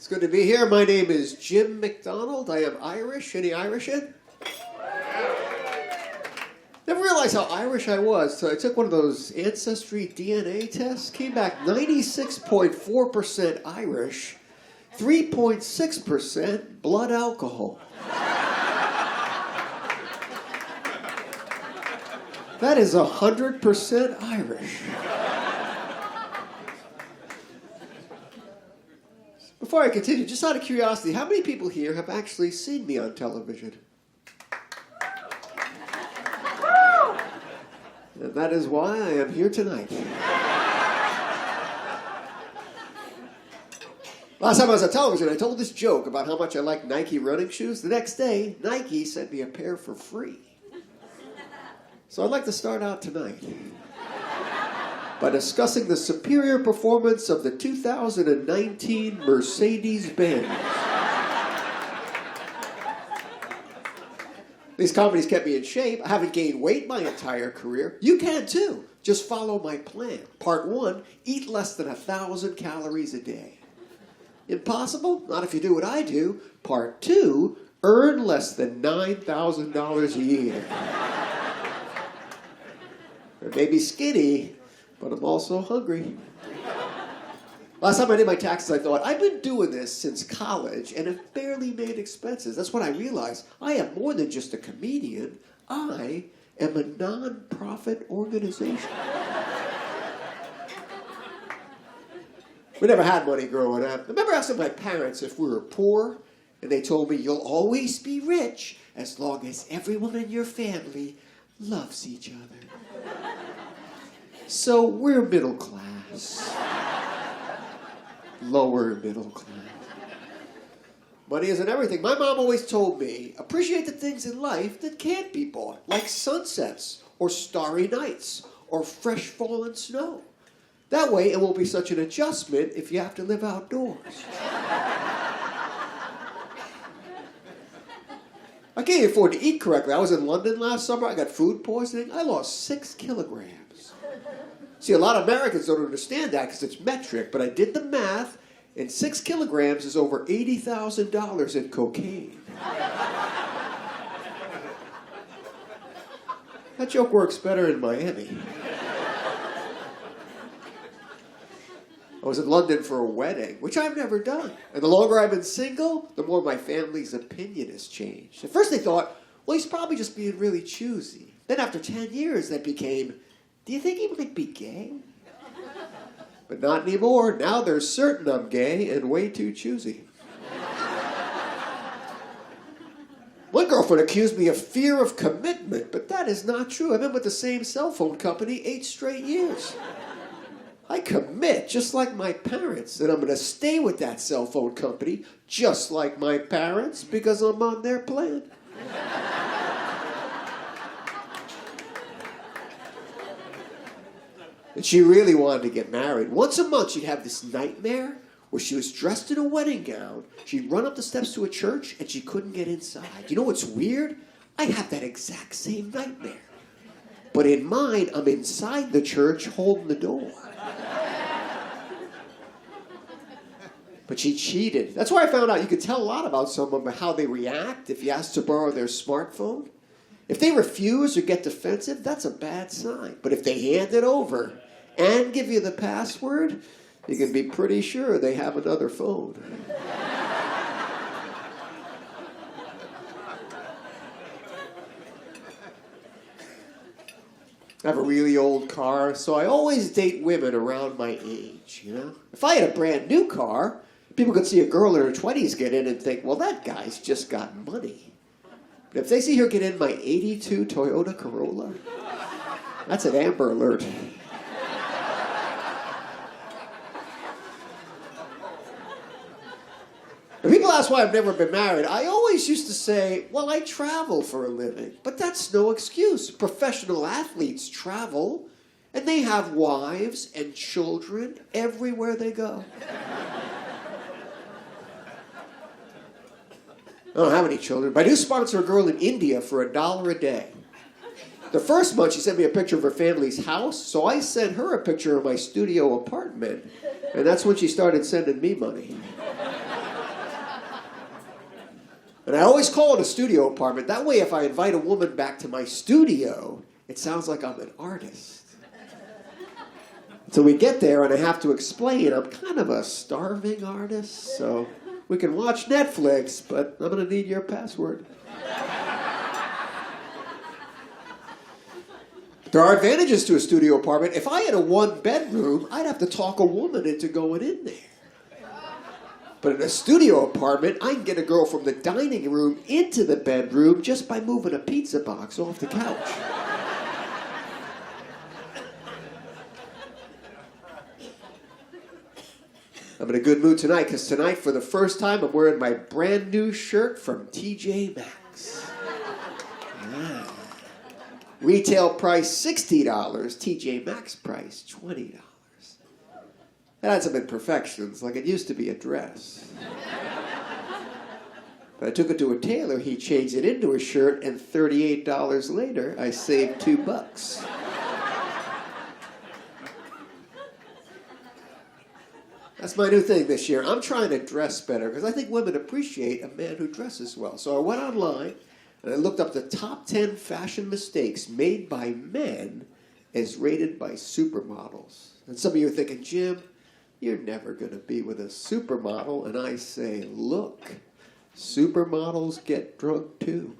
It's good to be here. My name is Jim McDonald. I am Irish. Any Irish in? Never realized how Irish I was, so I took one of those ancestry DNA tests. Came back 96.4% Irish, 3.6% blood alcohol. That is 100% Irish. Before I continue, just out of curiosity, how many people here have actually seen me on television? And that is why I am here tonight. Last time I was on television, I told this joke about how much I like Nike running shoes. The next day, Nike sent me a pair for free. So I'd like to start out tonight by discussing the superior performance of the 2019 Mercedes-Benz. These companies kept me in shape. I haven't gained weight my entire career. You can too. Just follow my plan. Part 1, eat less than 1,000 calories a day. Impossible? Not if you do what I do. Part 2, earn less than $9,000 a year. I may be skinny, but I'm also hungry. Last time I did my taxes, I thought, I've been doing this since college and have barely made expenses. That's when I realized I am more than just a comedian. I am a non-profit organization. We never had money growing up. I remember asking my parents if we were poor, and they told me, you'll always be rich as long as everyone in your family loves each other. So we're middle class. Lower middle class. Money isn't everything. My mom always told me, appreciate the things in life that can't be bought, like sunsets, or starry nights, or fresh fallen snow. That way it won't be such an adjustment if you have to live outdoors. I can't afford to eat correctly. I was in London last summer. I got food poisoning. I lost 6 kilograms. See, a lot of Americans don't understand that because it's metric, but I did the math, and 6 kilograms is over $80,000 in cocaine. That joke works better in Miami. I was in London for a wedding, which I've never done. And the longer I've been single, the more my family's opinion has changed. At first they thought, well, he's probably just being really choosy. Then after 10 years, that became, do you think he might be gay? But not anymore. Now they're certain I'm gay and way too choosy. One girlfriend accused me of fear of commitment, but that is not true. I've been with the same cell phone company 8 straight years. I commit just like my parents, and I'm going to stay with that cell phone company just like my parents because I'm on their plan. And she really wanted to get married. Once a month, she'd have this nightmare where she was dressed in a wedding gown. She'd run up the steps to a church, and she couldn't get inside. You know what's weird? I have that exact same nightmare. But in mine, I'm inside the church holding the door. But she cheated. That's where I found out you could tell a lot about someone by how they react if you ask to borrow their smartphone. If they refuse or get defensive, that's a bad sign. But if they hand it over and give you the password, you can be pretty sure they have another phone. I have a really old car, so I always date women around my age, you know? If I had a brand new car, people could see a girl in her 20s get in and think, well, that guy's just got money. But if they see her get in my 82 Toyota Corolla, that's an Amber Alert. When people ask why I've never been married, I always used to say, well, I travel for a living. But that's no excuse. Professional athletes travel, and they have wives and children everywhere they go. I don't have any children, but I do sponsor a girl in India for $1 a day. The first month, she sent me a picture of her family's house, so I sent her a picture of my studio apartment, and that's when she started sending me money. And I always call it a studio apartment. That way, if I invite a woman back to my studio, it sounds like I'm an artist. So we get there, and I have to explain I'm kind of a starving artist, so we can watch Netflix, but I'm going to need your password. There are advantages to a studio apartment. If I had a one-bedroom, I'd have to talk a woman into going in there. But in a studio apartment, I can get a girl from the dining room into the bedroom just by moving a pizza box off the couch. I'm in a good mood tonight because tonight, for the first time, I'm wearing my brand new shirt from TJ Maxx. Yeah. Retail price $60, TJ Maxx price $20. It had some imperfections, like it used to be a dress. But I took it to a tailor, he changed it into a shirt, and $38 later, I saved $2. That's my new thing this year. I'm trying to dress better because I think women appreciate a man who dresses well. So I went online and I looked up the top 10 fashion mistakes made by men as rated by supermodels. And some of you are thinking, Jim, you're never going to be with a supermodel. And I say, look, supermodels get drunk too.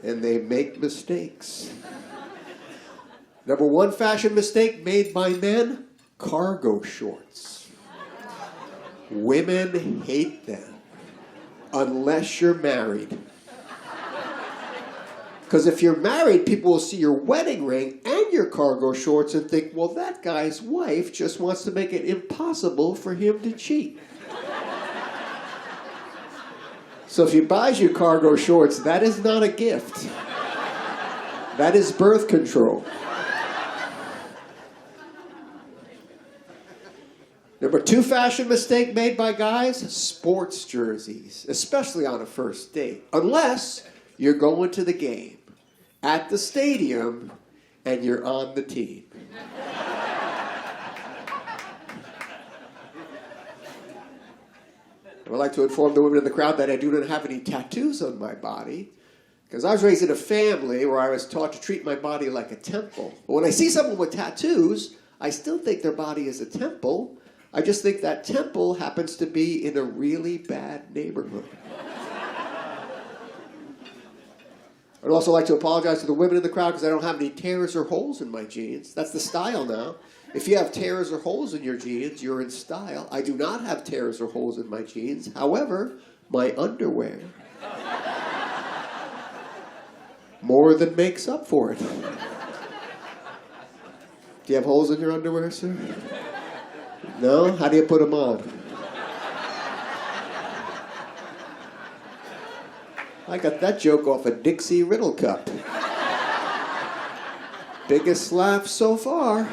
And they make mistakes. Number one fashion mistake made by men, cargo shorts. Women hate them unless you're married. Because if you're married, people will see your wedding ring and your cargo shorts and think, well, that guy's wife just wants to make it impossible for him to cheat. So if he buys you cargo shorts, that is not a gift. That is birth control. Number two fashion mistake made by guys, sports jerseys, especially on a first date. Unless you're going to the game at the stadium and you're on the team. I would like to inform the women in the crowd that I do not have any tattoos on my body, because I was raised in a family where I was taught to treat my body like a temple. But when I see someone with tattoos, I still think their body is a temple. I just think that temple happens to be in a really bad neighborhood. I'd also like to apologize to the women in the crowd because I don't have any tears or holes in my jeans. That's the style now. If you have tears or holes in your jeans, you're in style. I do not have tears or holes in my jeans. However, my underwear more than makes up for it. Do you have holes in your underwear, sir? No? How do you put them on? I got that joke off a Dixie Riddle Cup. Biggest laugh so far.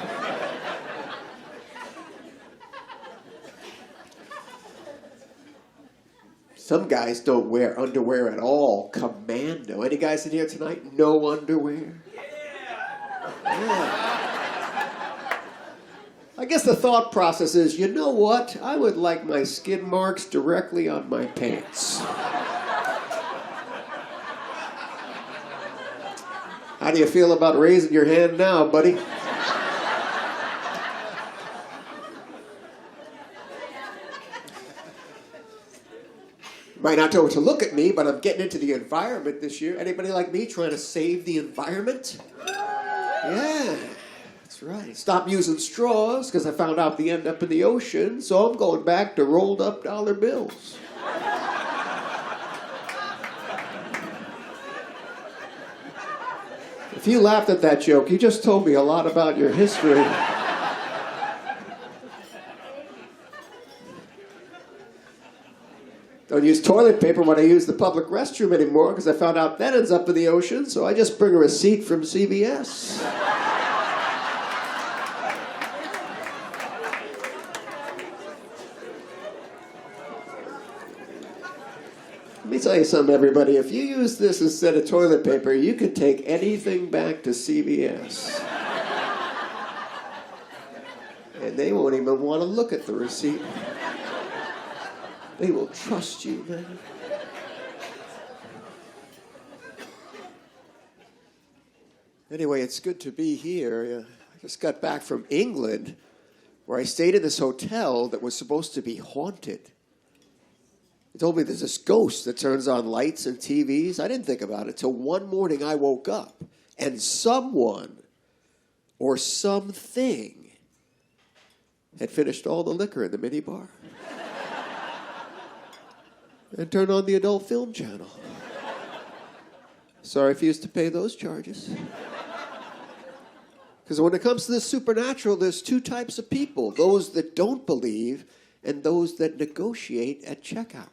Some guys don't wear underwear at all. Commando. Any guys in here tonight? No underwear? Yeah. I guess the thought process is, you know what? I would like my skid marks directly on my pants. How do you feel about raising your hand now, buddy? Might not know what to look at me, but I'm getting into the environment this year. Anybody like me trying to save the environment? Yeah, that's right. Stop using straws because I found out they end up in the ocean, so I'm going back to rolled up dollar bills. If you laughed at that joke, you just told me a lot about your history. Don't use toilet paper when I use the public restroom anymore because I found out that ends up in the ocean, so I just bring a receipt from CVS. Let me tell you something, everybody. If you use this instead of toilet paper, you could take anything back to CVS. And they won't even want to look at the receipt. They will trust you, man. Anyway, it's good to be here. I just got back from England, where I stayed in this hotel that was supposed to be haunted. They told me there's this ghost that turns on lights and TVs. I didn't think about it till one morning I woke up, and someone or something had finished all the liquor in the minibar and turned on the adult film channel. Sorry if you used to pay those charges. Because when it comes to the supernatural, there's two types of people: those that don't believe and those that negotiate at checkout.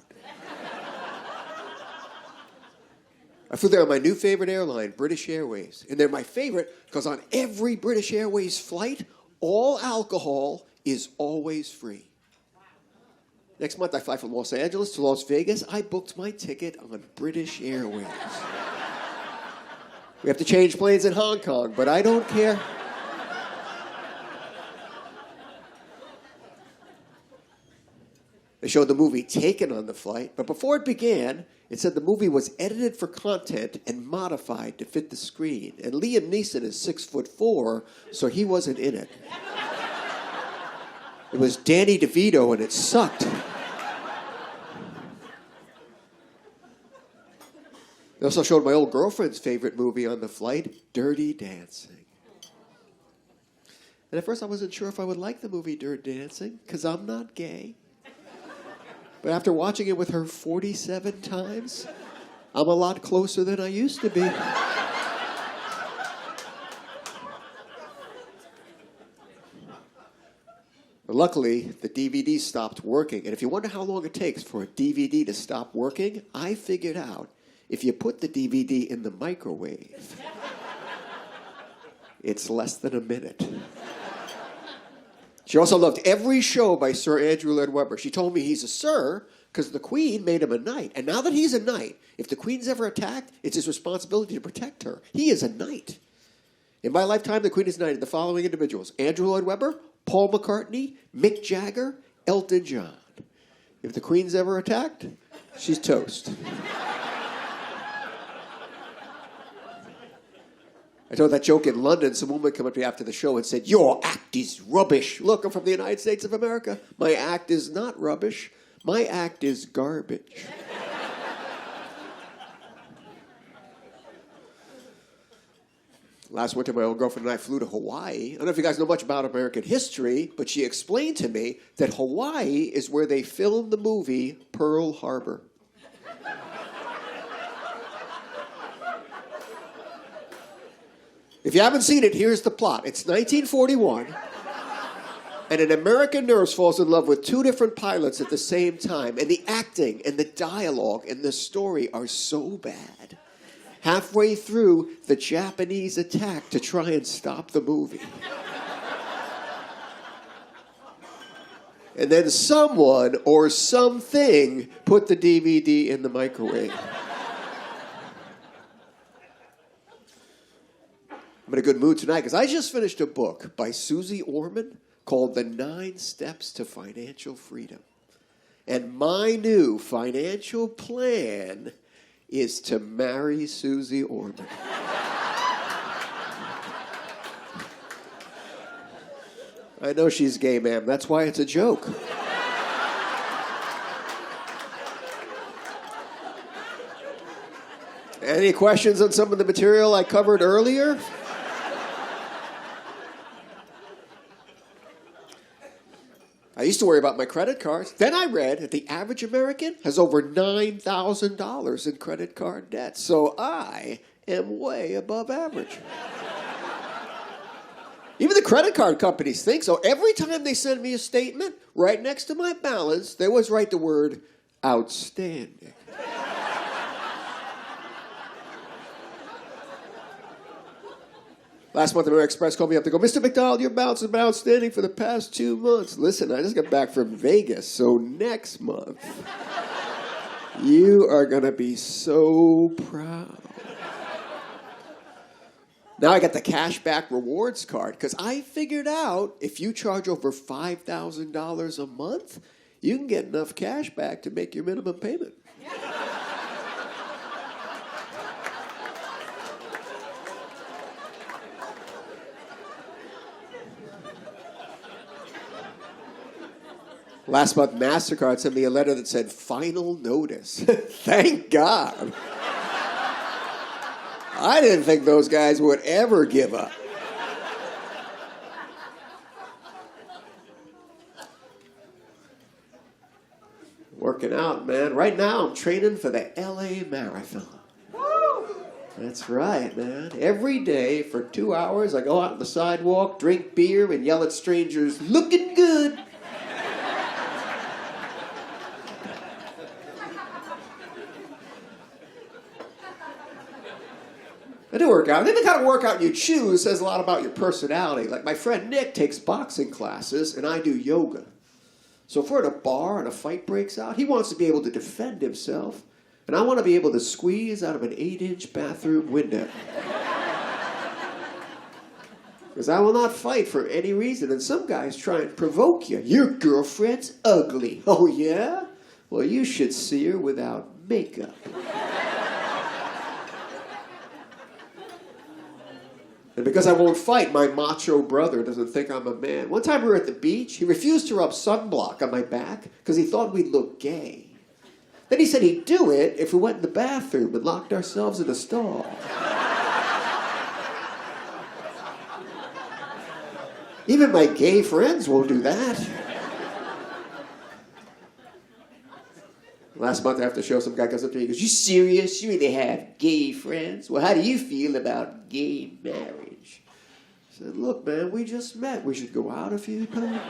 I flew there on my new favorite airline, British Airways. And they're my favorite because on every British Airways flight, all alcohol is always free. Wow. Next month, I fly from Los Angeles to Las Vegas. I booked my ticket on British Airways. We have to change planes in Hong Kong, but I don't care. They showed the movie Taken on the flight, but before it began, it said the movie was edited for content and modified to fit the screen. And Liam Neeson is 6'4", so he wasn't in it. It was Danny DeVito, and it sucked. They also showed my old girlfriend's favorite movie on the flight, Dirty Dancing. And at first I wasn't sure if I would like the movie Dirty Dancing, because I'm not gay. But after watching it with her 47 times, I'm a lot closer than I used to be. But luckily, the DVD stopped working. And if you wonder how long it takes for a DVD to stop working, I figured out if you put the DVD in the microwave, it's less than a minute. She also loved every show by Sir Andrew Lloyd Webber. She told me he's a sir because the Queen made him a knight. And now that he's a knight, if the Queen's ever attacked, it's his responsibility to protect her. He is a knight. In my lifetime, the Queen has knighted the following individuals: Andrew Lloyd Webber, Paul McCartney, Mick Jagger, Elton John. If the Queen's ever attacked, she's toast. I told that joke in London. Some woman came up to me after the show and said, "Your act is rubbish." Look, I'm from the United States of America. My act is not rubbish. My act is garbage. Last winter, my old girlfriend and I flew to Hawaii. I don't know if you guys know much about American history, but she explained to me that Hawaii is where they filmed the movie Pearl Harbor. If you haven't seen it, here's the plot. It's 1941, and an American nurse falls in love with two different pilots at the same time, and the acting and the dialogue and the story are so bad. Halfway through, the Japanese attack to try and stop the movie. And then someone or something put the DVD in the microwave. I'm in a good mood tonight because I just finished a book by Susie Orman called The 9 Steps to Financial Freedom. And my new financial plan is to marry Susie Orman. I know she's gay, ma'am. That's why it's a joke. Any questions on some of the material I covered earlier? I used to worry about my credit cards. Then I read that the average American has over $9,000 in credit card debt. So I am way above average. Even the credit card companies think so. Every time they send me a statement, right next to my balance, they always write the word outstanding. Last month, American Express called me up to go, "Mr. McDonald, your balance has been outstanding for the past 2 months." Listen, I just got back from Vegas, so next month, you are going to be so proud. Now I got the cashback rewards card, because I figured out if you charge over $5,000 a month, you can get enough cash back to make your minimum payment. Last month, MasterCard sent me a letter that said, final notice. Thank God. I didn't think those guys would ever give up. Working out, man. Right now, I'm training for the LA Marathon. That's right, man. Every day for 2 hours, I go out on the sidewalk, drink beer, and yell at strangers, looking good. I do work out. I think the kind of workout you choose says a lot about your personality. Like my friend Nick takes boxing classes, and I do yoga. So if we're at a bar and a fight breaks out, he wants to be able to defend himself, and I want to be able to squeeze out of an 8-inch bathroom window. Because I will not fight for any reason, and some guys try and provoke you. Your girlfriend's ugly. Oh, yeah? Well, you should see her without makeup. And because I won't fight, my macho brother doesn't think I'm a man. One time we were at the beach. He refused to rub sunblock on my back because he thought we'd look gay. Then he said he'd do it if we went in the bathroom and locked ourselves in a stall. Even my gay friends won't do that. Last month after the show, some guy comes up to me and goes, you serious? You really have gay friends? Well, how do you feel about gay marriage? I said, look, man, we just met. We should go out a few times.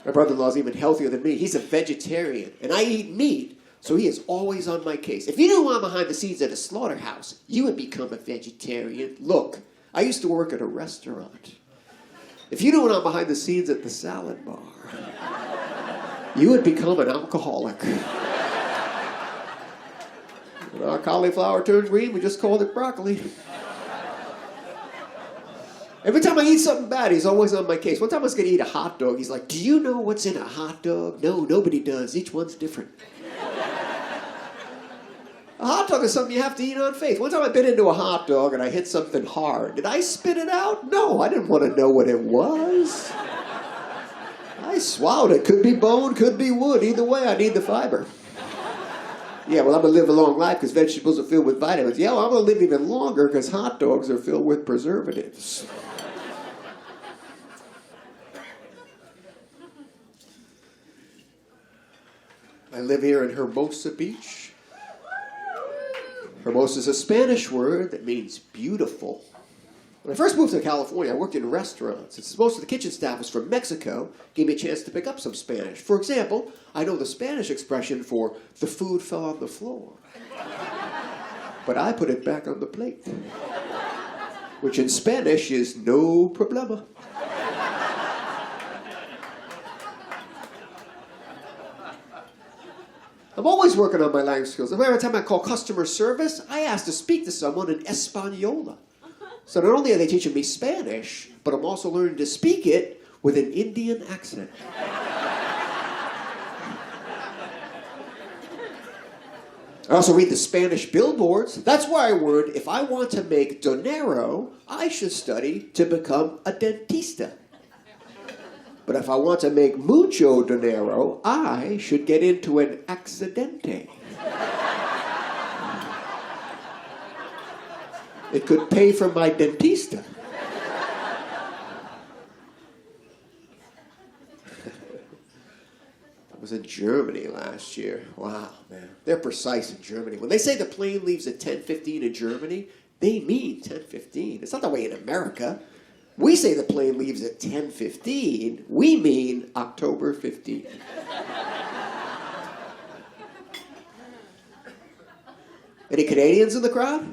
My brother-in-law's even healthier than me. He's a vegetarian, and I eat meat, so he is always on my case. If you knew I'm behind the scenes at a slaughterhouse, you would become a vegetarian. Look, I used to work at a restaurant. If you knew I'm behind the scenes at the salad bar, you would become an alcoholic. When our cauliflower turns green, we just called it broccoli. Every time I eat something bad, he's always on my case. One time I was going to eat a hot dog. He's like, do you know what's in a hot dog? No, nobody does. Each one's different. A hot dog is something you have to eat on faith. One time I bit into a hot dog and I hit something hard. Did I spit it out? No, I didn't want to know what it was. I swallowed it. Could be bone, could be wood. Either way, I need the fiber. Yeah, well, I'm going to live a long life because vegetables are filled with vitamins. Yeah, well, I'm going to live even longer because hot dogs are filled with preservatives. I live here in Hermosa Beach. Hermosa is a Spanish word that means beautiful. When I first moved to California, I worked in restaurants. Since most of the kitchen staff was from Mexico, gave me a chance to pick up some Spanish. For example, I know the Spanish expression for the food fell on the floor. But I put it back on the plate. Which in Spanish is no problema. I'm always working on my language skills. Every time I call customer service, I ask to speak to someone in Española. So not only are they teaching me Spanish, but I'm also learning to speak it with an Indian accent. I also read the Spanish billboards. That's why I learned if I want to make dinero, I should study to become a dentista. But if I want to make mucho dinero, I should get into an accidente. It could pay for my dentista. I was in Germany last year. Wow, man. They're precise in Germany. When they say the plane leaves at 10:15 in Germany, they mean 10:15. It's not that way in America. We say the plane leaves at 10:15. We mean October 15th. Any Canadians in the crowd?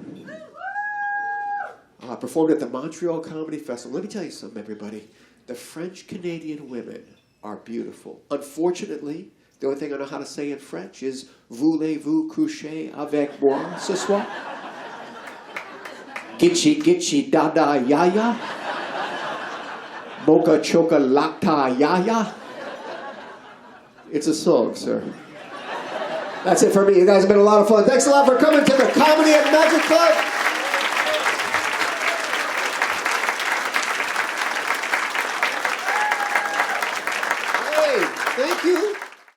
I performed at the Montreal Comedy Festival. Let me tell you something, everybody. The French-Canadian women are beautiful. Unfortunately, the only thing I know how to say in French is voulez-vous coucher avec moi ce soir? Gitchi, gitchi, dada, yaya. Mocha Choca Lacta Yaya. It's a song, sir. That's it for me. You guys have been a lot of fun. Thanks a lot for coming to the Comedy and Magic Club. Hey, thank you.